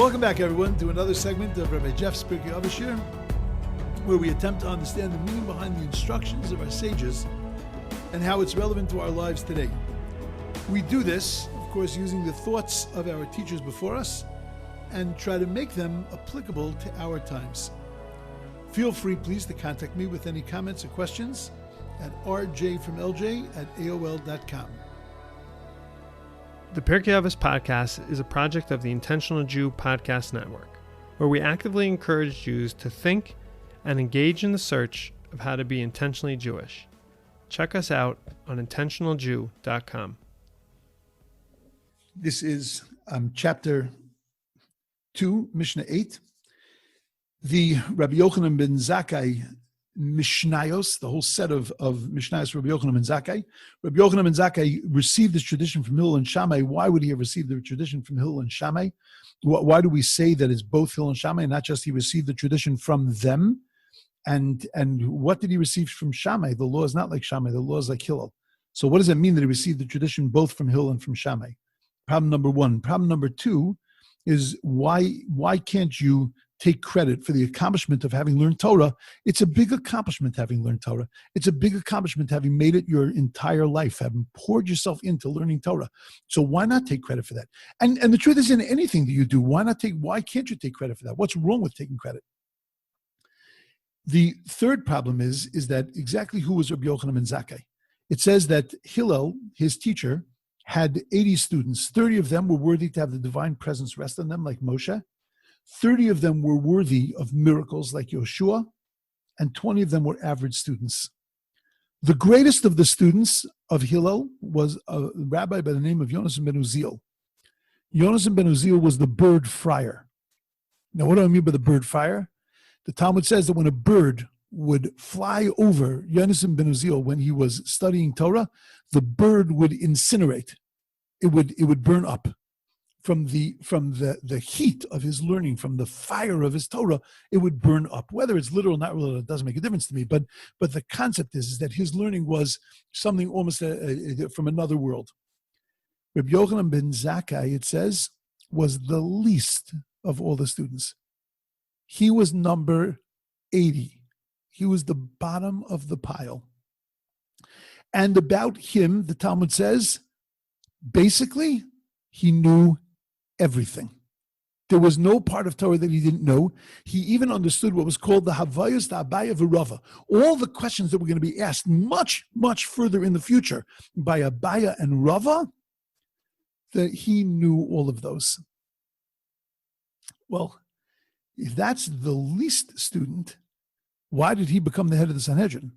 Welcome back, everyone, to another segment of Rabbi Jeff's Pirkei Avot, where we attempt to understand the meaning behind the instructions of our sages and how it's relevant to our lives today. We do this, of course, using the thoughts of our teachers before us and try to make them applicable to our times. Feel free, please, to contact me with any comments or questions at rjfromlj@aol.com. The Pirkei Avot podcast is a project of the Intentional Jew Podcast Network, where we actively encourage Jews to think and engage in the search of how to be intentionally Jewish. Check us out on intentionaljew.com. This is chapter 2, Mishna 8. The Rabbi Yochanan Ben Zakkai Mishnayos, the whole set of Mishnayos Rabbi Yochanan Ben Zakkai. Rabbi Yochanan Ben Zakkai received this tradition from Hillel and Shammai. Why would he have received the tradition from Hillel and Shammai? Why do we say that it's both Hillel and Shammai, not just he received the tradition from them? And what did he receive from Shammai? The law is not like Shammai. The law is like Hillel. So what does it mean that he received the tradition both from Hillel and from Shammai? Problem number one. Problem number two is why can't you take credit for the accomplishment of having learned Torah? It's a big accomplishment having learned Torah. It's a big accomplishment having made it your entire life, having poured yourself into learning Torah. So why not take credit for that? And the truth is, in anything that you do, why can't you take credit for that? What's wrong with taking credit? The third problem is that exactly who was Rabbi Yochanan Ben Zakkai? It says that Hillel, his teacher, had 80 students. 30 of them were worthy to have the divine presence rest on them, like Moshe. 30 of them were worthy of miracles like Yoshua, and 20 of them were average students. The greatest of the students of Hillel was a rabbi by the name of Yochanan Ben Uziel. Yochanan Ben Uziel was the bird friar. Now, what do I mean by the bird friar? The Talmud says that when a bird would fly over Yochanan Ben Uziel when he was studying Torah, the bird would incinerate. It would burn up. From the heat of his learning, from the fire of his Torah, it would burn up. Whether it's literal or not literal, it doesn't make a difference to me. But the concept is that his learning was something almost from another world. Rabbi Yochanan Ben Zakkai, it says, was the least of all the students. He was number 80. He was the bottom of the pile. And about him, the Talmud says, basically, he knew everything. There was no part of Torah that he didn't know. He even understood what was called the Havayos, the Abaya V'Rava. All the questions that were going to be asked much, much further in the future by Abaya and Rava, that he knew all of those. Well, if that's the least student, why did he become the head of the Sanhedrin?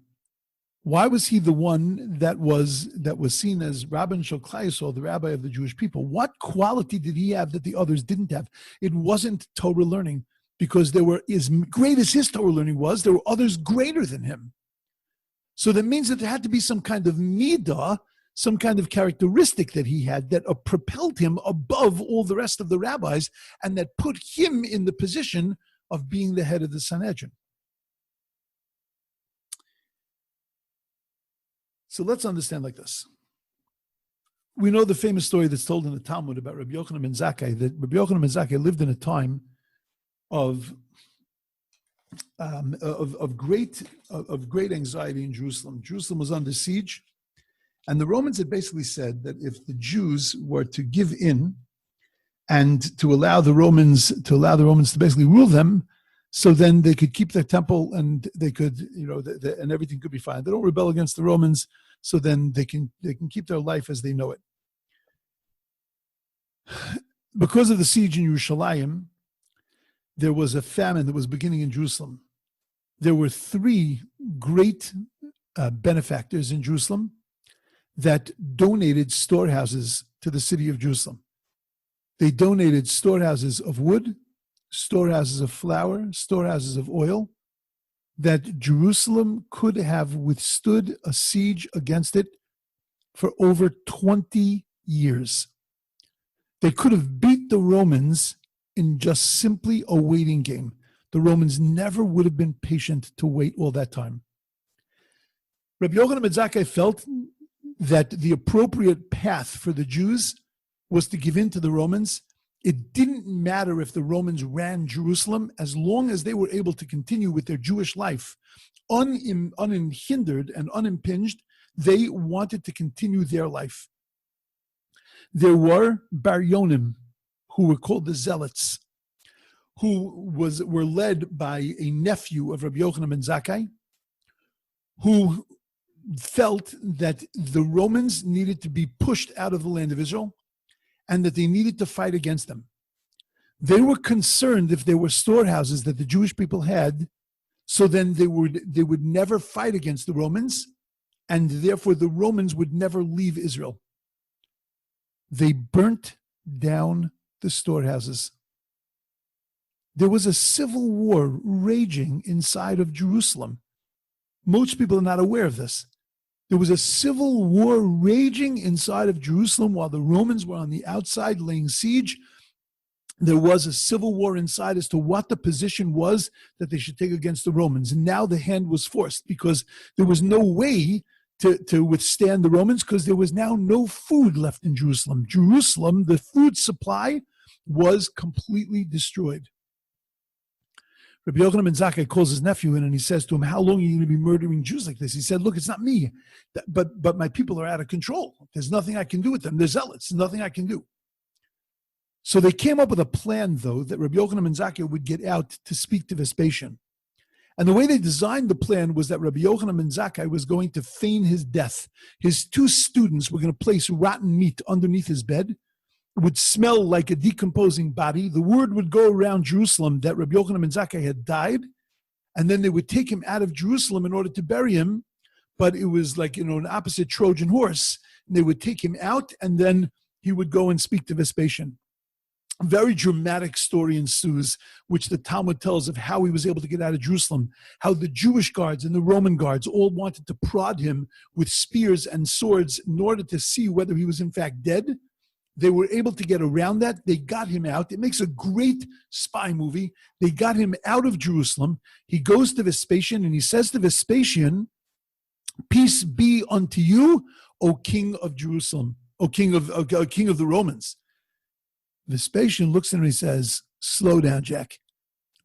Why was he the one that was seen as Rabban Shoklai Yisrael, the rabbi of the Jewish people? What quality did he have that the others didn't have? It wasn't Torah learning, because there were, as great as his Torah learning was, there were others greater than him. So that means that there had to be some kind of midah, some kind of characteristic that he had that propelled him above all the rest of the rabbis and that put him in the position of being the head of the Sanhedrin. So let's understand like this. We know the famous story that's told in the Talmud about Rabbi Yochanan Ben Zakkai, that Rabbi Yochanan Ben Zakkai lived in a time of great anxiety in Jerusalem. Jerusalem was under siege, and the Romans had basically said that if the Jews were to give in and to allow the Romans to basically rule them, so then they could keep their temple and they could, and everything could be fine. They don't rebel against the Romans, so then they can keep their life as they know it. Because of the siege in Yerushalayim, there was a famine that was beginning in Jerusalem. There were 3 great benefactors in Jerusalem that donated storehouses to the city of Jerusalem. They donated storehouses of wood, storehouses of flour, storehouses of oil, that Jerusalem could have withstood a siege against it for over 20 years. They could have beat the Romans in just simply a waiting game. The Romans never would have been patient to wait all that time. Rabbi Yochanan Ben Zakkai felt that the appropriate path for the Jews was to give in to the Romans It didn't matter if the Romans ran Jerusalem, as long as they were able to continue with their Jewish life unhindered and unimpinged. They wanted to continue their life. There were Bar Yonim, who were called the Zealots, who were led by a nephew of Rabbi Yochanan Ben Zakkai, who felt that the Romans needed to be pushed out of the land of Israel and that they needed to fight against them. They were concerned if there were storehouses that the Jewish people had, so then they would never fight against the Romans, and therefore the Romans would never leave Israel. They burnt down the storehouses. There was a civil war raging inside of Jerusalem. Most people are not aware of this. There was a civil war raging inside of Jerusalem while the Romans were on the outside laying siege. There was a civil war inside as to what the position was that they should take against the Romans. And now the hand was forced because there was no way to withstand the Romans, because there was now no food left in Jerusalem. Jerusalem, the food supply was completely destroyed. Rabbi Yochanan Ben Zakkai calls his nephew in and he says to him, "How long are you going to be murdering Jews like this?" He said, "Look, it's not me, but my people are out of control. There's nothing I can do with them. They're zealots. There's nothing I can do." So they came up with a plan, though, that Rabbi Yochanan Ben Zakkai would get out to speak to Vespasian. And the way they designed the plan was that Rabbi Yochanan Ben Zakkai was going to feign his death. His two students were going to place rotten meat underneath his bed. It would smell like a decomposing body. The word would go around Jerusalem that Rabbi Yochanan Ben Zakkai had died, and then they would take him out of Jerusalem in order to bury him. But it was like, an opposite Trojan horse. And they would take him out, and then he would go and speak to Vespasian. A very dramatic story ensues, which the Talmud tells of how he was able to get out of Jerusalem, how the Jewish guards and the Roman guards all wanted to prod him with spears and swords in order to see whether he was in fact dead. They were able to get around that. They got him out. It makes a great spy movie. They got him out of Jerusalem. He goes to Vespasian and he says to Vespasian, "Peace be unto you, O King of Jerusalem, O King of the Romans." Vespasian looks at him and he says, "Slow down, Jack.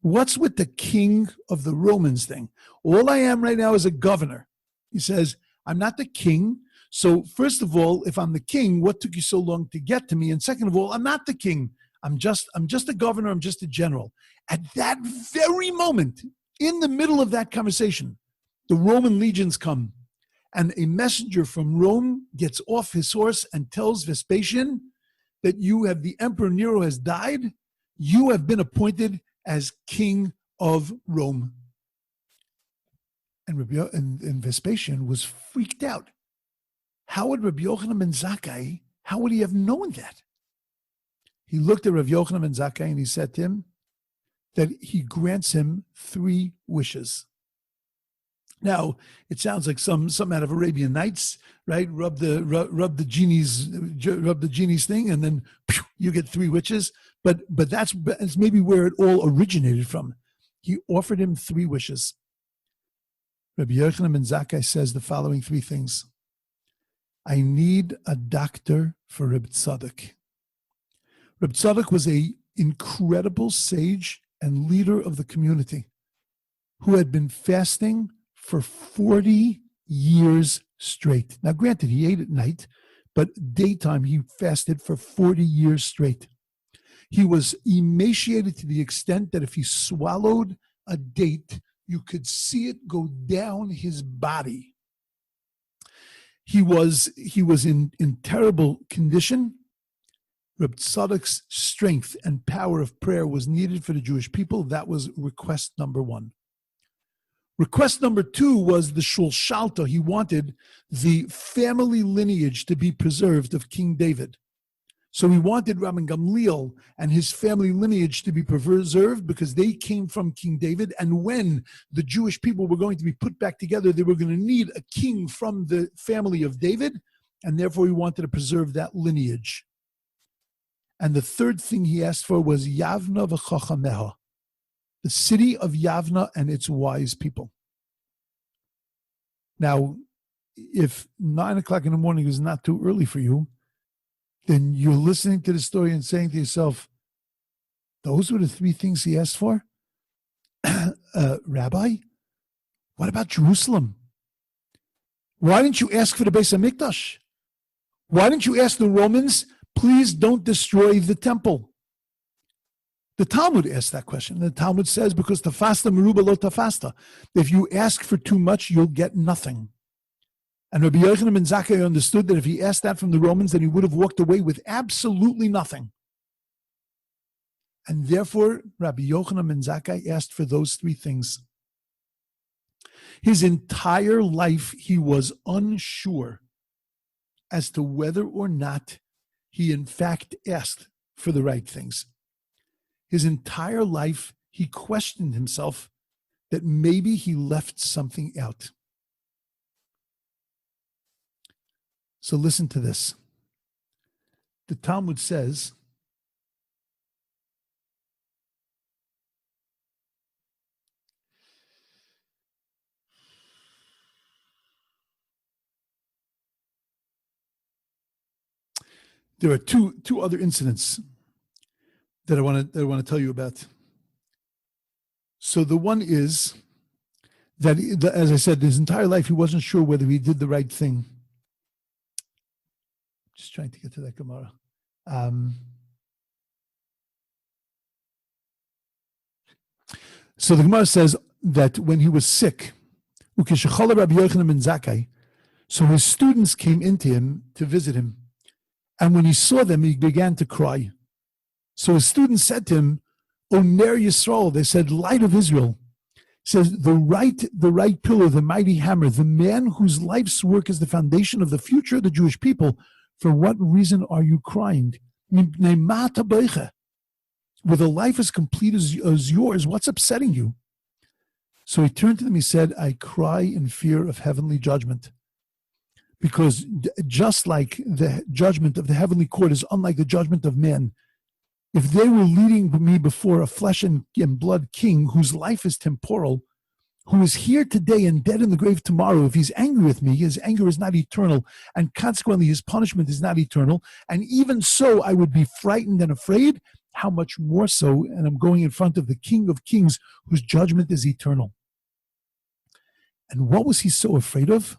What's with the king of the Romans thing? All I am right now is a governor." He says, "I'm not the king. So first of all, if I'm the king, what took you so long to get to me? And second of all, I'm not the king. I'm just a governor. I'm just a general." At that very moment, in the middle of that conversation, the Roman legions come, and a messenger from Rome gets off his horse and tells Vespasian that the Emperor Nero has died. You have been appointed as king of Rome. And Vespasian was freaked out. How would Rabbi Yochanan Ben Zakkai, how would he have known that? He looked at Rabbi Yochanan Ben Zakkai and he said to him that he grants him 3 wishes. Now, it sounds like some out of Arabian Nights, right? Rub the genie's thing, and then you get 3 wishes. But that's maybe where it all originated from. He offered him 3 wishes. Rabbi Yochanan Ben Zakkai says the following 3 things. I need a doctor for Reb Tzadok. Reb Tzadok was an incredible sage and leader of the community who had been fasting for 40 years straight. Now, granted, he ate at night, but daytime he fasted for 40 years straight. He was emaciated to the extent that if he swallowed a date, you could see it go down his body. He was in terrible condition. Reb Tzadok's strength and power of prayer was needed for the Jewish people. That was request number 1. Request number 2 was the Shulshalta. He wanted the family lineage to be preserved of King David. So he wanted Rabban Gamliel and his family lineage to be preserved because they came from King David. And when the Jewish people were going to be put back together, they were going to need a king from the family of David. And therefore he wanted to preserve that lineage. And the third thing he asked for was Yavna v'chachameha, the city of Yavna and its wise people. Now, if 9 o'clock in the morning is not too early for you, then you're listening to the story and saying to yourself, Those were the three things he asked for? Rabbi, what about Jerusalem? Why didn't you ask for the Beis HaMikdash? Why didn't you ask the Romans, please don't destroy the temple? The Talmud asked that question. The Talmud says, because tafasta meruba lo tafasta. If you ask for too much, you'll get nothing. And Rabbi Yochanan Ben Zakkai understood that if he asked that from the Romans, then he would have walked away with absolutely nothing. And therefore, Rabbi Yochanan Ben Zakkai asked for those three things. His entire life, he was unsure as to whether or not he in fact asked for the right things. His entire life, he questioned himself that maybe he left something out. So listen to this. The Talmud says, there are two other incidents that I want to tell you about. So the one is that, as I said, his entire life he wasn't sure whether he did the right thing. Just trying to get to that Gemara. So the Gemara says that when he was sick, Rabbi Yochanan Ben Zakkai, so his students came into him to visit him. And when he saw them, he began to cry. So his students said to him, O Ner Yisrael, they said, Light of Israel. He says, the right pillar, the mighty hammer, the man whose life's work is the foundation of the future of the Jewish people, for what reason are you crying? With a life as complete as yours, what's upsetting you? So he turned to them, he said, I cry in fear of heavenly judgment. Because just like the judgment of the heavenly court is unlike the judgment of men, if they were leading me before a flesh and blood king whose life is temporal, who is here today and dead in the grave tomorrow, if he's angry with me, his anger is not eternal, and consequently his punishment is not eternal, and even so I would be frightened and afraid, how much more so, and I'm going in front of the King of Kings whose judgment is eternal. And what was he so afraid of?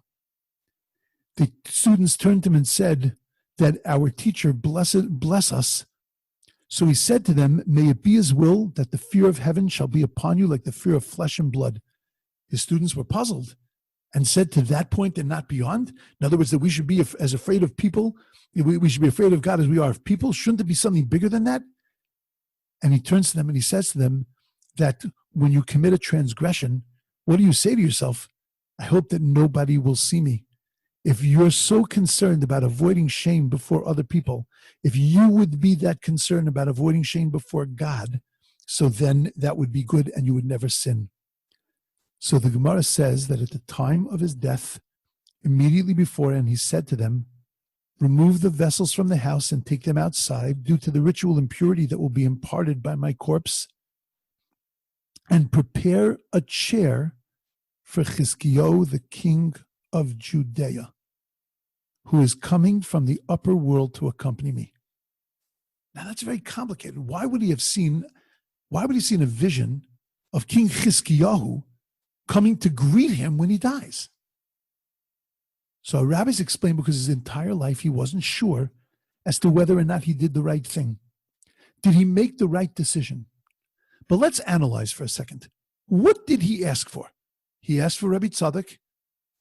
The students turned to him and said that our teacher bless us. So he said to them, may it be his will that the fear of heaven shall be upon you like the fear of flesh and blood. His students were puzzled and said to that point and not beyond. In other words, that we should be as afraid of people, we should be afraid of God as we are of people. Shouldn't there be something bigger than that? And he turns to them and he says to them that when you commit a transgression, what do you say to yourself? I hope that nobody will see me. If you're so concerned about avoiding shame before other people, if you would be that concerned about avoiding shame before God, so then that would be good and you would never sin. So the Gemara says that at the time of his death, immediately before, and he said to them, remove the vessels from the house and take them outside due to the ritual impurity that will be imparted by my corpse, and prepare a chair for Chizkiyahu, the king of Judea, who is coming from the upper world to accompany me. Now that's very complicated. Why would he have seen a vision of King Chizkiyahu coming to greet him when he dies? So our rabbis explain because his entire life he wasn't sure as to whether or not he did the right thing. Did he make the right decision? But let's analyze for a second. What did he ask for? He asked for Rabbi Tzadok.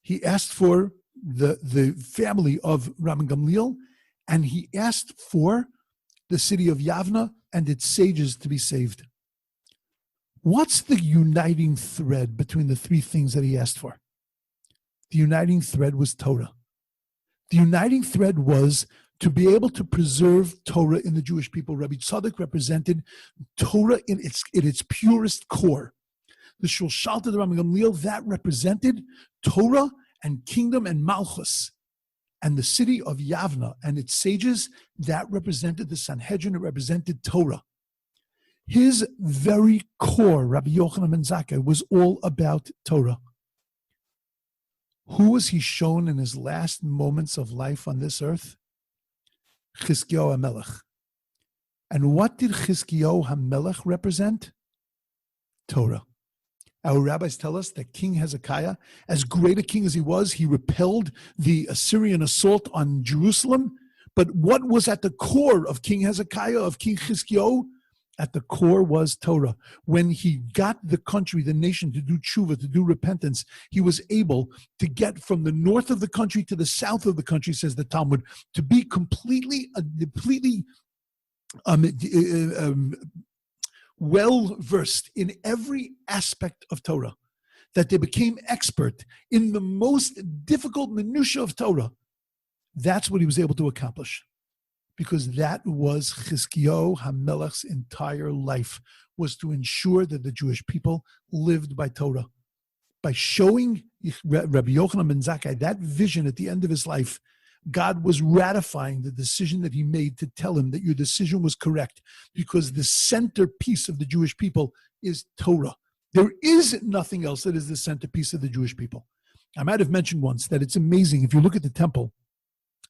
He asked for the family of Rabban Gamliel, and he asked for the city of Yavna and its sages to be saved. What's the uniting thread between the three things that he asked for? The uniting thread was Torah. The uniting thread was to be able to preserve Torah in the Jewish people. Rabbi Tzadok represented Torah in its purest core. The Shulshalta, the Rabban Gamliel, that represented Torah and kingdom and malchus. And the city of Yavna and its sages, that represented the Sanhedrin, it represented Torah. His very core, Rabbi Yochanan Ben Zakkai, was all about Torah. Who was he shown in his last moments of life on this earth? Chizkiyahu HaMelech. And what did Chizkiyahu HaMelech represent? Torah. Our rabbis tell us that King Hezekiah, as great a king as he was, he repelled the Assyrian assault on Jerusalem. But what was at the core of King Hezekiah, of King Chizkiyahu? At the core was Torah. When he got the country, the nation, to do tshuva, to do repentance, he was able to get from the north of the country to the south of the country, says the Talmud, to be completely well-versed in every aspect of Torah, that they became expert in the most difficult minutiae of Torah. That's what he was able to accomplish, because that was Chizkiyahu HaMelech's entire life, was to ensure that the Jewish people lived by Torah. By showing Rabbi Yochanan Ben Zakkai that vision at the end of his life, God was ratifying the decision that he made to tell him that your decision was correct, because the centerpiece of the Jewish people is Torah. There is nothing else that is the centerpiece of the Jewish people. I might have mentioned once that it's amazing. If you look at the temple,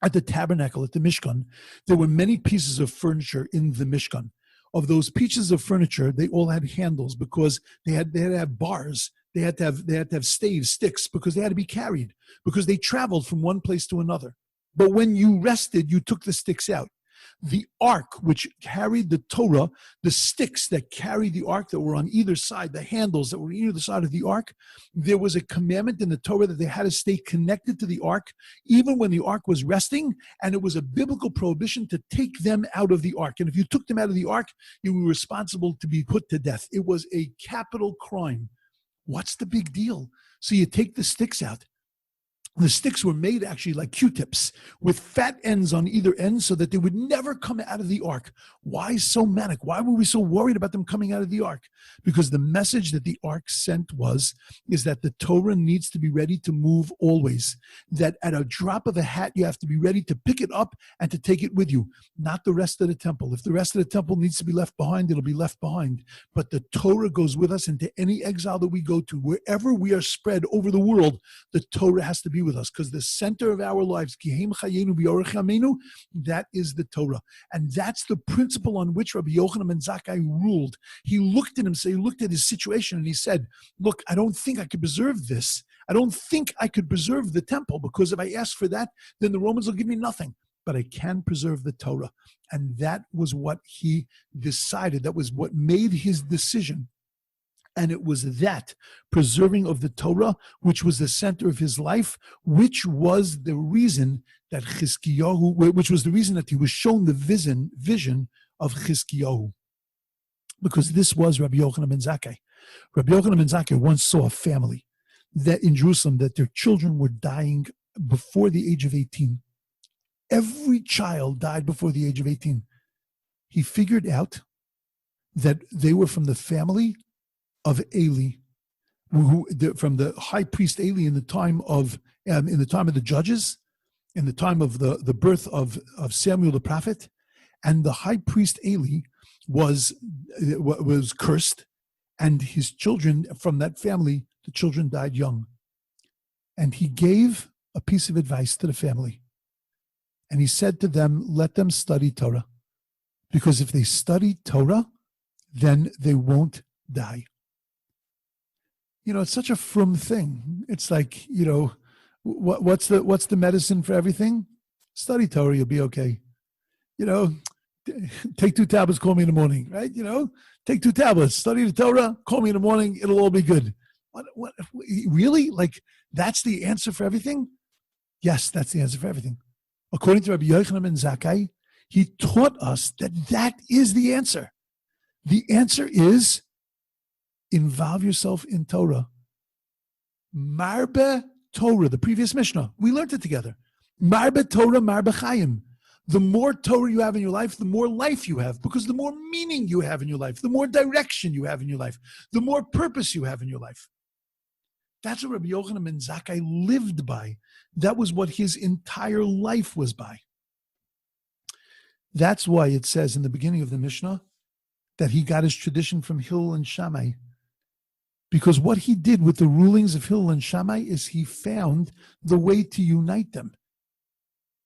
at the tabernacle, at the Mishkan, there were many pieces of furniture in the Mishkan. Of those pieces of furniture, they all had handles, because they had to have bars. They had to have staves, sticks, because they had to be carried, because they traveled from one place to another. But when you rested, you took the sticks out. The ark, which carried the Torah, the sticks that carried the ark that were on either side, the handles that were on either side of the ark, there was a commandment in the Torah that they had to stay connected to the ark even when the ark was resting, and it was a biblical prohibition to take them out of the ark. And if you took them out of the ark, you were responsible to be put to death. It was a capital crime. What's the big deal? So you take the sticks out. The sticks were made actually like Q-tips with fat ends on either end so that they would never come out of the ark. Why so manic? Why were we so worried about them coming out of the ark? Because the message that the ark sent is that the Torah needs to be ready to move always. That at a drop of a hat, you have to be ready to pick it up and to take it with you, not the rest of the temple. If the rest of the temple needs to be left behind, it'll be left behind. But the Torah goes with us into any exile that we go to. Wherever we are spread over the world, the Torah has to be with us, because the center of our lives, that is the Torah. And that's the principle on which Rabbi Yochanan Ben Zakkai ruled. He looked at himself, he looked at his situation, and he said, look, I don't think I could preserve this. I don't think I could preserve the temple, because if I ask for that, then the Romans will give me nothing. But I can preserve the Torah. And that was what he decided. That was what made his decision. And it was that preserving of the Torah, which was the center of his life, which was the reason that he was shown the vision of Chizkiyahu. Because this was Rabbi Yochanan Ben Zakkai. Rabbi Yochanan Ben Zakkai once saw a family that in Jerusalem that their children were dying before the age of 18. Every child died before the age of 18. He figured out that they were from the family of Eli, from the high priest Eli in the time of the judges, in the time of the birth of Samuel the prophet, and the high priest Eli was cursed, and his children from that family, the children died young. And he gave a piece of advice to the family, and he said to them, let them study Torah, because if they study Torah, then they won't die. It's such a frum thing. It's like, what's the medicine for everything? Study Torah, you'll be okay. Take 2 tablets, call me in the morning, right? Take 2 tablets, study the Torah, call me in the morning, it'll all be good. What really? Like, that's the answer for everything? Yes, that's the answer for everything. According to Rabbi Yochanan Ben Zakkai, he taught us that is the answer. The answer is, involve yourself in Torah. Marbe Torah, the previous Mishnah, we learned it together. Marbe Torah, marbe chayim. The more Torah you have in your life, the more life you have, because the more meaning you have in your life, the more direction you have in your life, the more purpose you have in your life. That's what Rabbi Yochanan Ben Zakkai lived by. That was what his entire life was by. That's why it says in the beginning of the Mishnah that he got his tradition from Hillel and Shammai. Because what he did with the rulings of Hillel and Shammai is he found the way to unite them.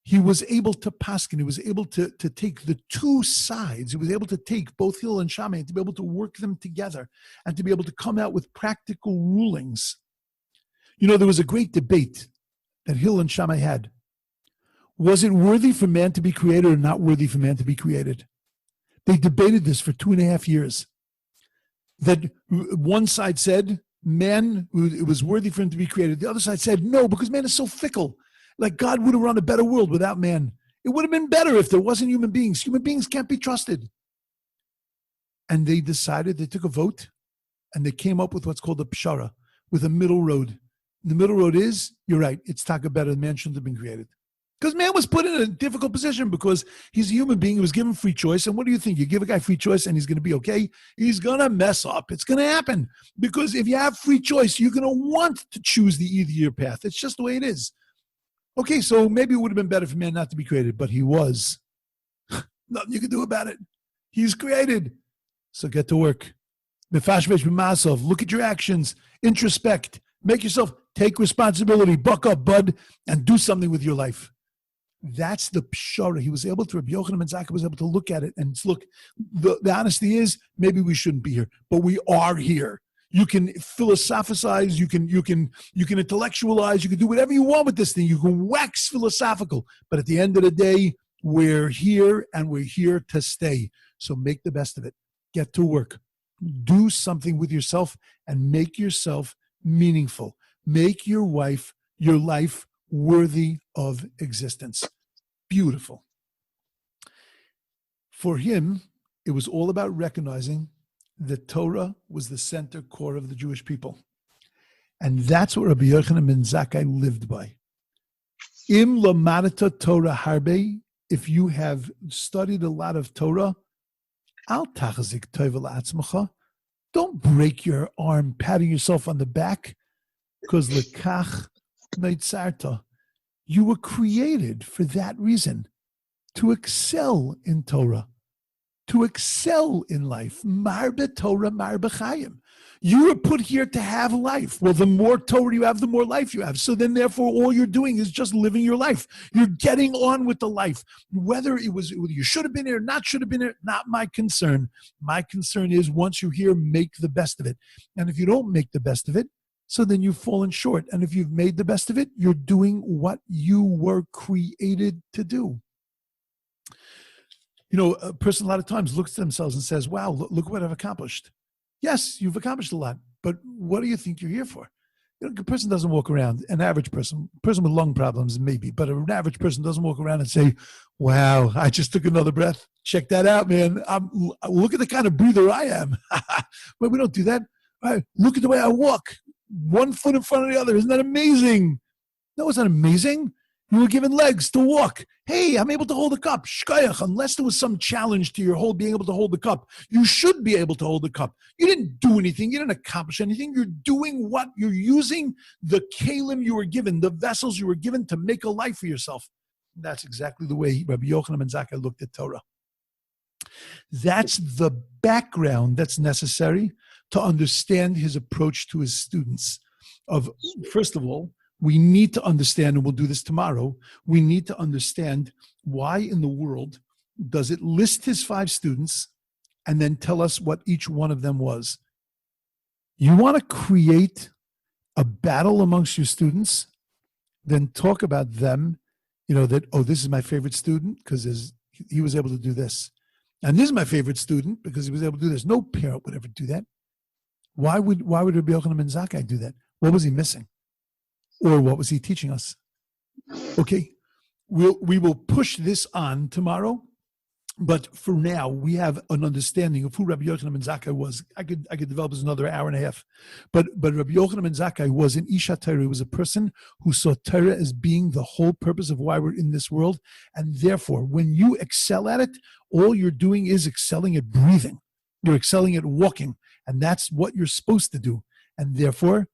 he was able to paskin. He was able to take the two sides. He was able to take both Hillel and Shammai and to be able to work them together and to be able to come out with practical rulings. There was a great debate that Hillel and Shammai had. Was it worthy for man to be created or not worthy for man to be created? They debated this for 2.5 years. That one side said, man, it was worthy for him to be created. The other side said, no, because man is so fickle. Like God would have run a better world without man. It would have been better if there wasn't human beings. Human beings can't be trusted. And they decided, they took a vote, and they came up with what's called a pshara, with a middle road. The middle road is, you're right, it's taka better. Man shouldn't have been created. Because man was put in a difficult position because he's a human being. He was given free choice. And what do you think? You give a guy free choice and he's going to be okay? He's going to mess up. It's going to happen. Because if you have free choice, you're going to want to choose the easier path. It's just the way it is. Okay, so maybe it would have been better for man not to be created, but he was. Nothing you can do about it. He's created. So get to work. Look at your actions. Introspect. Make yourself take responsibility. Buck up, bud, and do something with your life. That's the pshara. He was able to, Rabbi Yochanan Ben Zakkai was able to look at it and look, the honesty is, maybe we shouldn't be here, but we are here. You can philosophize, you can intellectualize, you can do whatever you want with this thing. You can wax philosophical, but at the end of the day, we're here and we're here to stay. So make the best of it. Get to work. Do something with yourself and make yourself meaningful. Make your life worthy of existence. Beautiful. For him, it was all about recognizing that Torah was the center core of the Jewish people. And that's what Rabbi Yochanan Ben Zakkai lived by. Im lamadata Torah harbe, if you have studied a lot of Torah, al tachzik tova la'atzmacha, don't break your arm patting yourself on the back, because lekach neitzarta, you were created for that reason, to excel in Torah, to excel in life. Marbe Torah, marbe chayim. You were put here to have life. Well, the more Torah you have, the more life you have. So then, therefore, all you're doing is just living your life. You're getting on with the life. Whether you should have been here, not should have been here, not my concern. My concern is once you're here, make the best of it. And if you don't make the best of it, so then you've fallen short. And if you've made the best of it, you're doing what you were created to do. A person a lot of times looks at themselves and says, wow, look what I've accomplished. Yes, you've accomplished a lot, but what do you think you're here for? A person doesn't walk around, an average person with lung problems maybe, but an average person doesn't walk around and say, wow, I just took another breath. Check that out, man. Look at the kind of breather I am. But we don't do that. Right, look at the way I walk. One foot in front of the other. Isn't that amazing? No, it's not amazing. You were given legs to walk. Hey, I'm able to hold a cup. Shkayach, unless there was some challenge to your being able to hold the cup, you should be able to hold the cup. You didn't do anything. You didn't accomplish anything. You're doing what you're using, the kalim you were given, the vessels you were given to make a life for yourself. And that's exactly the way Rabbi Yochanan Ben Zakkai looked at Torah. That's the background that's necessary to understand his approach to his students. First of all, we need to understand, and we'll do this tomorrow, we need to understand why in the world does it list his 5 students and then tell us what each one of them was. You want to create a battle amongst your students, then talk about them, that, this is my favorite student because he was able to do this. And this is my favorite student because he was able to do this. No parent would ever do that. Why would Rabbi Yochanan Ben Zakkai do that? What was he missing? Or what was he teaching us? Okay, we will push this on tomorrow, but for now we have an understanding of who Rabbi Yochanan Ben Zakkai was. I could develop this another hour and a half, but Rabbi Yochanan Ben Zakkai was an Isha Torah. He was a person who saw Torah as being the whole purpose of why we're in this world, and therefore, when you excel at it, all you're doing is excelling at breathing. You're excelling at walking, and that's what you're supposed to do. And therefore,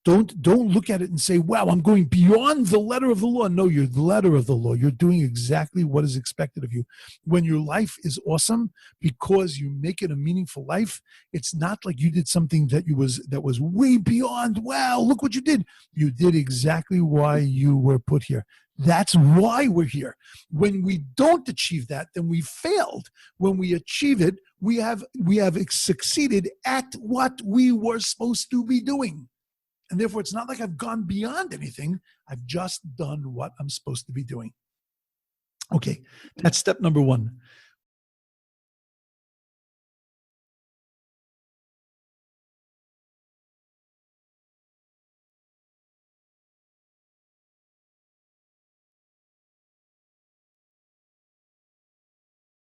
Don't look at it and say, wow, I'm going beyond the letter of the law. No, you're the letter of the law. You're doing exactly what is expected of you. When your life is awesome because you make it a meaningful life, it's not like you did something that was way beyond, wow, look what you did. You did exactly why you were put here. That's why we're here. When we don't achieve that, then we failed. When we achieve it, we have succeeded at what we were supposed to be doing. And therefore, it's not like I've gone beyond anything. I've just done what I'm supposed to be doing. Okay, that's step number one.